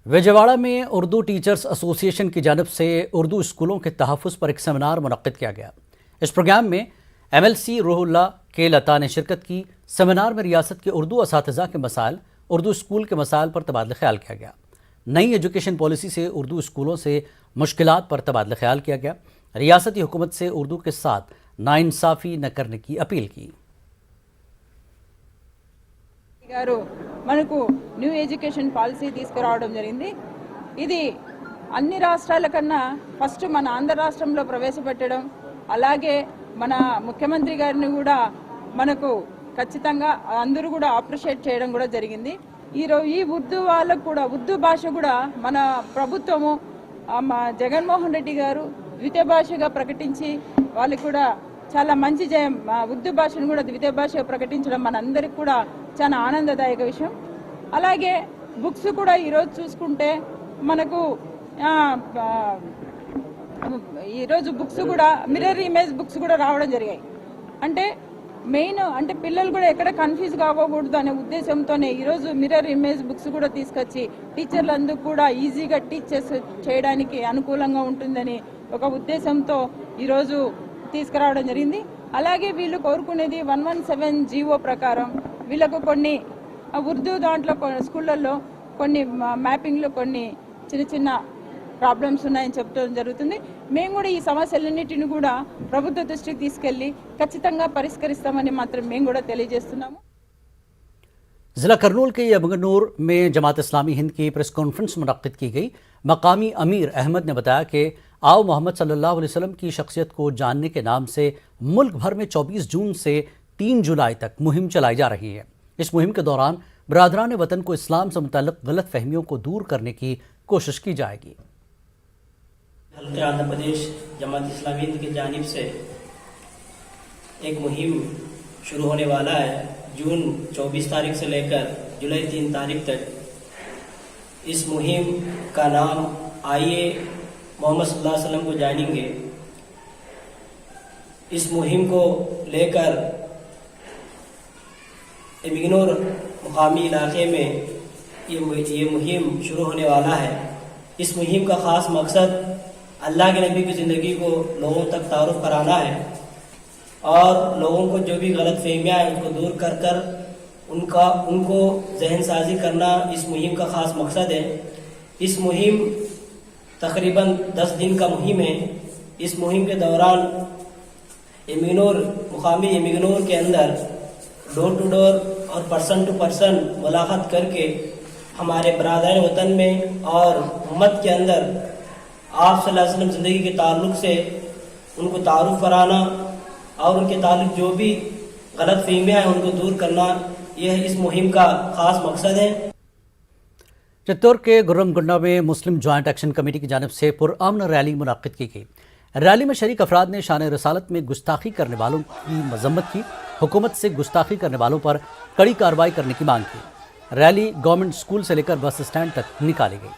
विजयवाड़ा में Urdu teachers association की जानिब से उर्दू स्कूलों के तहफ़्फ़ुज़ पर एक सेमिनार मुनक़्क़िद किया गया। इस प्रोग्राम में MLC रूहुल्लाह के लता ने शिरकत की। सेमिनार में रियासत के उर्दू असातिज़ा के मसाइल, उर्दू स्कूल के मसाइल पर तबादला ख्याल किया गया। नई एजुकेशन पॉलिसी से उर्दू स्कूलों से मुश्किलात पर तबादला ख्याल किया गया। रियासती हुकूमत से उर्दू के साथ नाइंसाफ़ी न करने की अपील की। గారు మనకు న్యూ ఎడ్యుకేషన్ పాలసీ తీసుకురావడం జరిగింది. ఇది అన్ని రాష్ట్రాల కన్నా ఫస్ట్ మన ఆంధ్ర రాష్ట్రంలో ప్రవేశపెట్టడం, అలాగే మన ముఖ్యమంత్రి గారిని కూడా మనకు ఖచ్చితంగా అందరూ కూడా అప్రిషియేట్ చేయడం కూడా జరిగింది. ఈ ఉర్దూ వాళ్ళకు కూడా ఉర్దూ భాష కూడా మన ప్రభుత్వము జగన్మోహన్ రెడ్డి గారు ద్వితీయ భాషగా ప్రకటించి వాళ్ళకి కూడా చాలా మంచి జయం. ఉర్దూ భాషను కూడా ద్వితీయ భాషగా ప్రకటించడం మనందరికి కూడా చాలా ఆనందదాయక విషయం. అలాగే బుక్స్ కూడా ఈరోజు చూసుకుంటే మనకు ఈరోజు బుక్స్ కూడా మిర్రర్ ఇమేజ్ బుక్స్ కూడా రావడం జరిగాయి. అంటే మెయిన్ అంటే పిల్లలు కూడా ఎక్కడ కన్ఫ్యూజ్ కాకూడదు అనే ఉద్దేశంతోనే ఈరోజు మిర్రర్ ఇమేజ్ బుక్స్ కూడా తీసుకొచ్చి టీచర్లందరూ కూడా ఈజీగా టీచ్ చేయడానికి అనుకూలంగా ఉంటుందని ఒక ఉద్దేశంతో ఈరోజు తీసుకురావడం జరిగింది. అలాగే వీళ్ళు కోరుకునేది 117 జీవో ప్రకారం వీళ్ళకు కొన్ని ఉర్దూ దాంట్లో స్కూళ్ళల్లో కొన్ని మ్యాపింగ్లో కొన్ని చిన్న చిన్న ప్రాబ్లమ్స్ ఉన్నాయని చెప్పడం జరుగుతుంది. మేము కూడా ఈ సమస్యలన్నిటిని కూడా ప్రభుత్వ దృష్టికి తీసుకెళ్లి ఖచ్చితంగా పరిష్కరిస్తామని మాత్రం మేము కూడా తెలియజేస్తున్నాము. ज़िला करनूल के यमगनूर में जमात इस्लामी हिंद की प्रेस कॉन्फ्रेंस मुनक़्क़िद की गई। मकामी अमीर अहमद ने बताया कि आओ मोहम्मद सल्लल्लाहु अलैहि वसल्लम की शख्सियत को जानने के नाम से मुल्क भर में 24 जून से 3 जुलाई तक मुहिम चलाई जा रही है। इस मुहिम के दौरान बरादरान वतन को इस्लाम से मुतल्लिक़ गलत फहमियों को दूर करने की कोशिश की जाएगी। हल्के आंध्र प्रदेश जमात इस्लामी हिंद की जानिब से एक मुहिम शुरू होने वाला है। जून 24 तारीख से लेकर जुलाई 3 तारीख तक इस मुहिम का नाम आइए मोहम्मद सल्लल्लाहु अलैहि वसल्लम को जानेंगे। इस मुहिम को लेकर एमिगनूर मुकामी इलाके में ये मुहिम शुरू होने वाला है। इस मुहिम का ख़ास मकसद अल्लाह के नबी की ज़िंदगी को लोगों तक तारुफ कराना है और लोगों को जो भी गलत फहमियाँ हैं उसको दूर कर कर उनको जहन साजी करना इस मुहिम का ख़ास मकसद है। इस मुहिम तकरीबन 10 दिन का मुहिम है। इस मुहिम के दौरान मुकामी एमिगनूर के अंदर डोर टू डोर और पर्सन टू पर्सन मुलाकात करके हमारे बरादरान वतन में और उम्मत के अंदर आप सल्लल्लाहु अलैहि वसल्लम ज़िंदगी के ताल्लुक़ से उनको तारुफ कराना और उनके ताल्लुक़ जो भी गलत फहमियाँ हैं उनको दूर करना, यह इस मुहिम का ख़ास मकसद है। चित्तौड़ के गुर्रमगुंडा में मुस्लिम जॉइंट एक्शन कमेटी की जानिब से पुरअमन रैली मुनक़्क़िद की गई। रैली में शरीक अफराद ने शान रसालत में गुस्ताखी करने वालों की मजम्मत की। हुकूमत से गुस्ताखी करने वालों पर कड़ी कार्रवाई करने की मांग की। रैली गवर्नमेंट स्कूल से लेकर बस स्टैंड तक निकाली गई।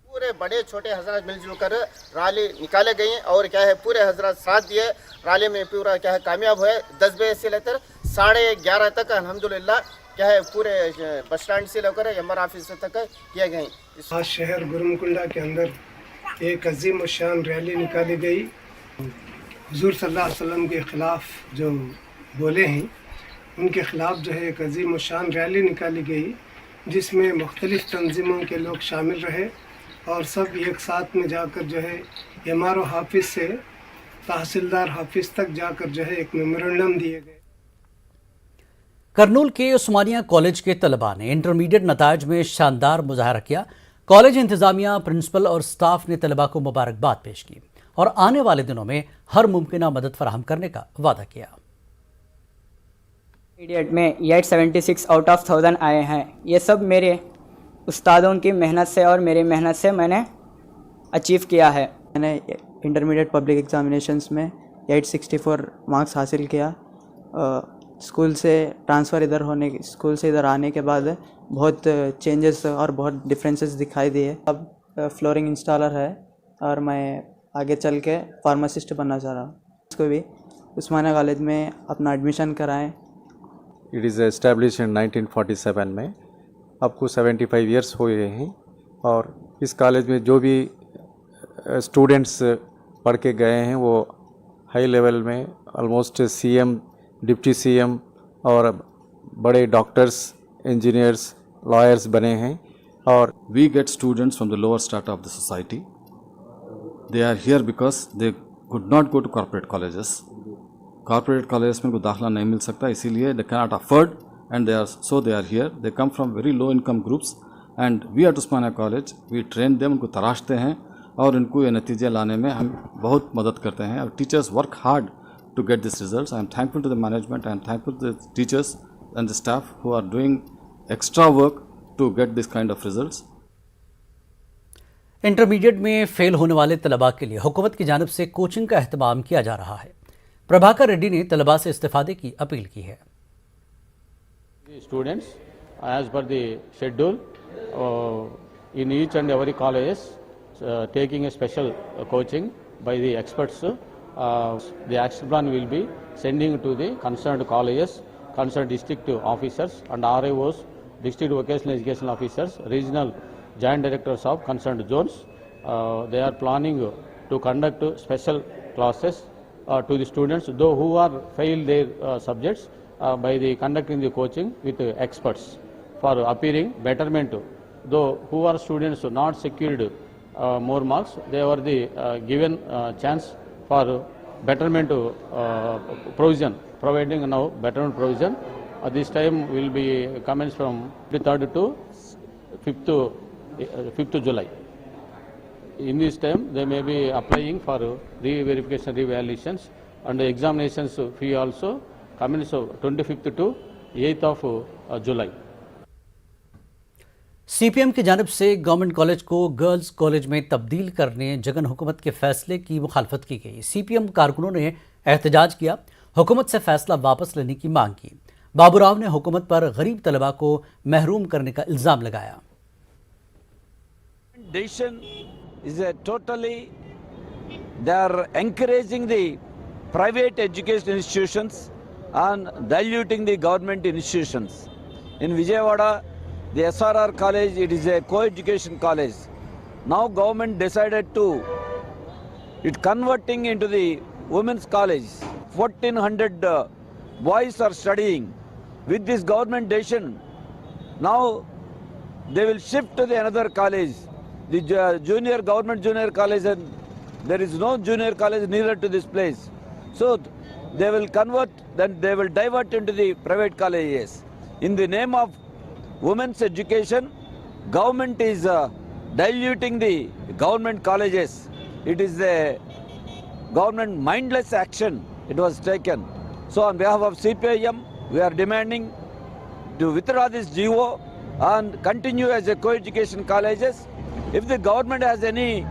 पूरे बड़े छोटे हजरत मिलजुल कर रैली निकाले गई और क्या है पूरे हजरत साथ दिए। रैली में पूरा क्या है कामयाब हुए। 10 बजे से लेकर 11:30 तक अल्हम्दुलिल्लाह क्या है पूरे बस स्टैंड से लेकर एमआर ऑफिस तक किए गए। आज शहर गुरमकुंडा के अंदर एक अजीम शान रैली निकाली गई। हुजूर सल्लल्लाहु अलैहि वसल्लम के ख़िलाफ़ जो बोले हैं उनके ख़िलाफ़ जो है एक अजीम शान रैली निकाली गई, जिसमें मुख्तलिफ़ तंजीमों के लोग शामिल रहे और सब एक साथ में जाकर जो है एमआरओ हाफिज़ से तहसीलदार हाफिज़ तक जाकर जो है एक मेमोरेंडम दिए गए। करनूल के उस्मानिया कॉलेज के तलबा ने इंटरमीडिएट नताज में शानदार मुजाहरा किया। कॉलेज इंतजामिया, प्रिंसिपल और स्टाफ ने तलबा को मुबारकबाद पेश की और आने वाले दिनों में हर मुमकिन मदद फराहम करने का वादा किया। इंटरमीडिएट में 876 आउट ऑफ 1000 आए हैं। ये सब मेरे उस्तादों की मेहनत से और मेरी मेहनत से मैंने अचीव किया है। मैंने इंटरमीडिएट पब्लिक एग्जामिनेशंस में 864 मार्क्स हासिल किया। स्कूल से ट्रांसफ़र स्कूल से इधर आने के बाद बहुत चेंजेस और बहुत डिफरेंसेस दिखाई दिए। अब फ्लोरिंग इंस्टॉलर है और मैं आगे चल के फार्मासिस्ट बनना चाह रहा हूँ। उसको भी उस्मानिया कॉलेज में अपना एडमिशन कराएं। इट इज़ एस्टैब्लिश इन 1947 में अब को 75 ईयर्स हो गए हैं और इस कॉलेज में जो भी स्टूडेंट्स पढ़ के गए हैं वो हाई लेवल में ऑलमोस्ट सीएम, डिप्टी सीएम और बड़े डॉक्टर्स, इंजीनियर्स, लॉयर्स बने हैं। और we get students from the lower strata of the society. They are here because they could not go to corporate colleges. Corporate colleges में को दाखला नहीं मिल सकता, इसीलिए they cannot afford and they are here. They come from very low income groups and we at Osmania College we train them, उनको तराशते हैं और उनको ये नतीजे लाने में हम बहुत मदद करते हैं। और teachers work hard to get these results. I am thankful to the management, I am thankful to the teachers and the staff who are doing extra work to get this kind of results. Intermediate में fail होने वाले तलबा के लिए हुकूमत की जानिब से कोचिंग का अहतमाम किया जा रहा है। प्रभाकर रेड्डी ने तलबा से इस्तिफादे की अपील की है। Students, as per the schedule, in each and every college, taking a special coaching by the experts. The action plan will be sending to the concerned colleges, concerned district officers and RIOs, district vocational education officers, regional joint directors of concerned zones. They are planning to conduct special classes to the students, though who are failed their subjects, by the conducting the coaching with experts for appearing betterment. Though who are students not secured more marks, they were the given chance for betterment provision, providing now betterment provision. This time will be commenced from the 3rd to 5th July. In this time, they may be applying for re-verification, re-evaluations, and the examinations fee also commence 25th to 8th of July. CPM की जानिब से government college को girls college में तब्दील करने जगन हुकूमत के फैसले की मुखालफत की गई। सीपीएम कारकुनों ने एहतजाज किया, हुकूमत से फैसला वापस लेने की मांग की। बाबूराव ने हुकूमत पर गरीब तलबा को महरूम करने का इल्ज़ाम लगाया। They are encouraging the private education institutions and diluting the government institutions. In Vijayawada, the SRR college, it is a co-education college. Now government decided to converting into the women's college. 1400 boys are studying. With this government decision, now they will shift to the another college, the government junior college, and there is no junior college nearer to this place. So they will convert, then they will divert into the private colleges. In the name of women's education, government is diluting the government colleges. It is a government mindless action it was taken. So on behalf of CPIM, we are demanding to withdraw this GO and continue as a co-education colleges. If the government has any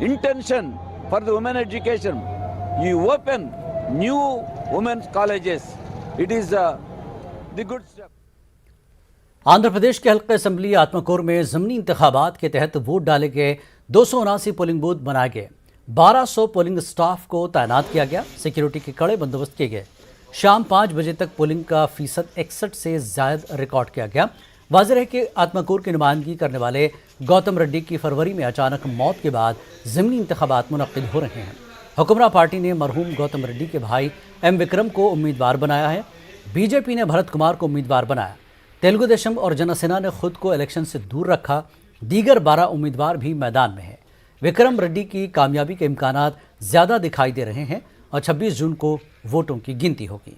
intention for the women education, you open new women's colleges. It is the good step. Andhra Pradesh के हल्के assembly Atmakur में ज़मीनी इंतखाबात के तहत vote डाले गए 279 polling booth बनाए गए। 1200 पोलिंग स्टाफ को तैनात किया गया। सिक्योरिटी के कड़े बंदोबस्त किए गए। शाम 5 बजे तक पोलिंग का फीसद 61 से ज़्यादा रिकॉर्ड किया गया। वाज़ेह है कि आत्माकोर की नुमाइंदगी करने वाले गौतम रेड्डी की फरवरी में अचानक मौत के बाद ज़मीनी इंतखाबात मुनक्किद हो रहे हैं। हुक्मरान पार्टी ने मरहूम गौतम रेड्डी के भाई एम विक्रम को उम्मीदवार बनाया है। बीजेपी ने भरत कुमार को उम्मीदवार बनाया। तेलुगु देशम और जनसेना ने खुद को इलेक्शन से दूर रखा। दीगर 12 उम्मीदवार भी मैदान में हैं। विक्रम रेड्डी की कामयाबी के इम्कानात ज़्यादा दिखाई दे रहे हैं और 26 जून को वोटों की गिनती होगी।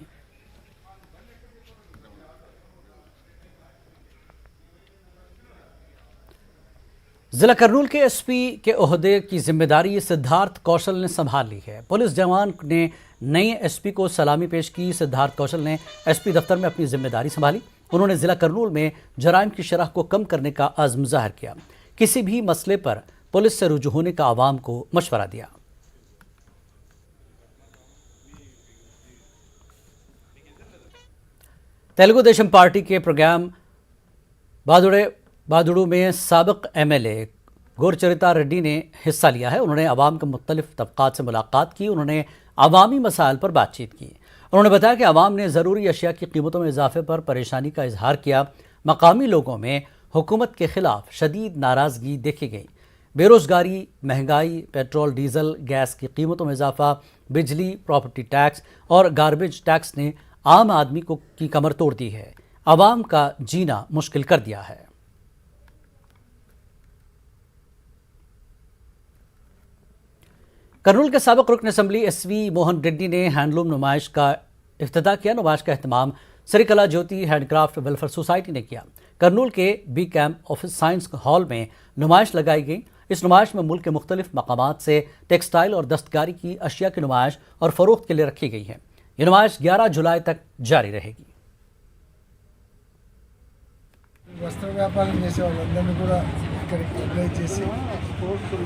जिला करनूल के एसपी के ओहदे की जिम्मेदारी सिद्धार्थ कौशल ने संभाल ली है। पुलिस जवान ने नए एसपी को सलामी पेश की। सिद्धार्थ कौशल ने एसपी दफ्तर में अपनी जिम्मेदारी संभाली। उन्होंने जिला करनूल में जराइम की शरह को कम करने का अज़्म ज़ाहिर किया। किसी भी मसले पर पुलिस से रुजू होने का आवाम को मशवरा दिया। तेलुगु देशम पार्टी के प्रोग्राम बादुड़ू में साबिक एमएलए गुरचरिता रेड्डी ने हिस्सा लिया है। उन्होंने आवाम के मुख्तलिफ तबकात से मुलाकात की। उन्होंने अवामी मसाइल पर बातचीत की। उन्होंने बताया कि आवाम ने ज़रूरी अशिया की कीमतों में इजाफे पर परेशानी का इजहार किया। मकामी लोगों में हुकूमत के खिलाफ शदीद नाराज़गी देखी गई। बेरोज़गारी, महंगाई, पेट्रोल डीजल गैस की कीमतों में इजाफा, बिजली, प्रॉपर्टी टैक्स और गार्बेज टैक्स ने आम आदमी की कमर तोड़ दी है, आवाम का जीना मुश्किल कर दिया है। करनूल के साबिक रुकन असम्बली SV मोहन रेड्डी ने हैंडलूम नुमाइश का इफ्तिताह किया। नुमाइश का एहतमाम Srikala Jyothi handcraft welfare society ने किया। करनूल के B camp office science hall में नुमाइश लगाई गई। इस नुमाइश में मुल्क के मुख्तलिफ मकामात से टेक्सटाइल और दस्तकारी की अशिया की नुमाइश और फ़रोख्त के लिए रखी गई है। ये नुमाइश 11 जुलाई तक जारी रहेगी। వస్త్ర వ్యాపారం చేసే వాళ్ళందరినీ కూడా ఇక్కడికి అప్లై చేసి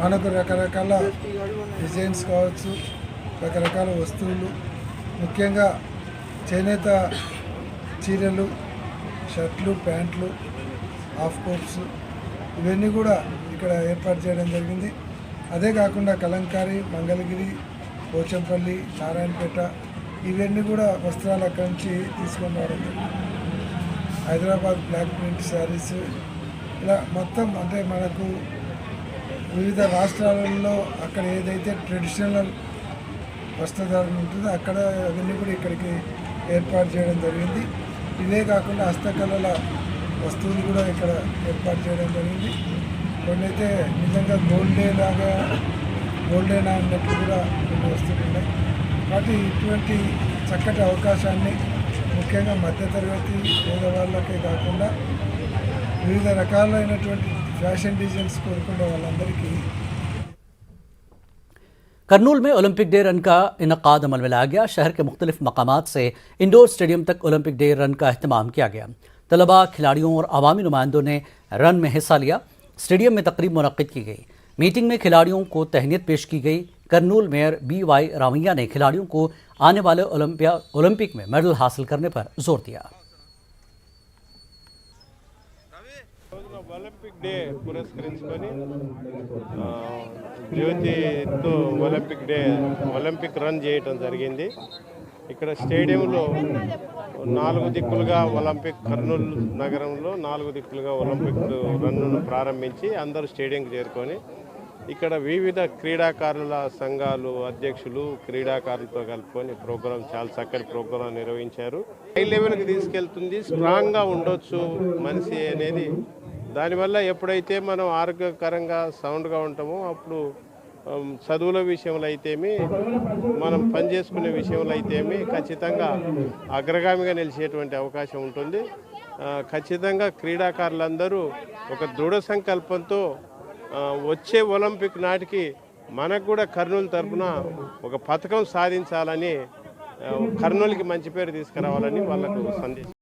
మనకు రకరకాల డిజైన్స్ కావచ్చు, రకరకాల వస్తువులు, ముఖ్యంగా చేనేత చీరలు, షర్ట్లు, ప్యాంట్లు, హాఫ్ కోట్స్ ఇవన్నీ కూడా ఇక్కడ ఏర్పాటు చేయడం జరిగింది. అదే కాకుండా కలంకారీ, మంగళగిరి, పోచంపల్లి, నారాయణపేట ఇవన్నీ కూడా వస్త్రాలు అక్కడి నుంచి తీసుకొని రావడం జరిగింది. హైదరాబాద్ బ్లాక్ ప్రింట్ శారీస్ ఇలా మొత్తం అంటే మనకు వివిధ రాష్ట్రాలలో అక్కడ ఏదైతే ట్రెడిషనల్ వస్త్రధారణ ఉంటుందో అక్కడ అవన్నీ కూడా ఇక్కడికి ఏర్పాటు చేయడం జరిగింది. ఇవే కాకుండా హస్తకళల వస్తువులు కూడా ఇక్కడ ఏర్పాటు చేయడం జరిగింది. కొన్ని అయితే నిజంగా గోల్డేనా అన్నట్లు కూడా కొన్ని వస్తువులు ఉన్నాయి. కాబట్టి ఇటువంటి చక్కటి అవకాశాన్ని ముఖ్యంగా మధ్యతరగతి పేదవాళ్ళకే కాకుండా వివిధ రకాలైనటువంటి ఫ్యాషన్ డిజైన్స్ కోరుకునే వాళ్ళందరికీ। करनूल में ओलंपिक डे रन का इनकाद अमल में लाया गया। शहर के मुख्तलिफ मकामात से इंडोर स्टेडियम तक ओलंपिक डे रन का अहतमाम किया गया। तलबा, खिलाड़ियों और अवामी नुमाइंदों ने रन में हिस्सा लिया। स्टेडियम में तकरीब मुनक्किद की गई। मीटिंग में खिलाड़ियों को तहनीत पेश की गई। करनूल मेयर BY रामैया ने खिलाड़ियों को आने वाले ओलंपिक में मेडल हासिल करने पर जोर दिया। ఒలింపిక్ డే పురస్కరించుకొని జ్యోతితో ఒలింపిక్ రన్ చేయటం జరిగింది। ఇక్కడ స్టేడియంలో 4 దిక్కులుగా ఒలింపిక్ కర్నూలు నగరంలో 4 దిక్కులుగా ఒలింపిక్ రన్ను ప్రారంభించి అందరూ స్టేడియంకి చేరుకొని ఇక్కడ వివిధ క్రీడాకారుల సంఘాలు అధ్యక్షులు క్రీడాకారులతో కలుపుకొని ప్రోగ్రాం చాలా చక్కటి ప్రోగ్రాం నిర్వహించారు। హై లెవెల్కి తీసుకెళ్తుంది, స్ట్రాంగ్గా ఉండొచ్చు మనిషి అనేది। దానివల్ల ఎప్పుడైతే మనం ఆరోగ్యకరంగా సౌండ్గా ఉంటామో అప్పుడు చదువుల విషయంలో అయితేమి మనం పనిచేసుకునే విషయంలో అయితేమి ఖచ్చితంగా అగ్రగామిగా నిలిచేటువంటి అవకాశం ఉంటుంది। ఖచ్చితంగా క్రీడాకారులందరూ ఒక దృఢ సంకల్పంతో వచ్చే ఒలింపిక్ నాటికి మనకు కూడా కర్నూలు తరఫున ఒక పథకం సాధించాలని, కర్నూలుకి మంచి పేరు తీసుకురావాలని వాళ్ళకు సందేశం।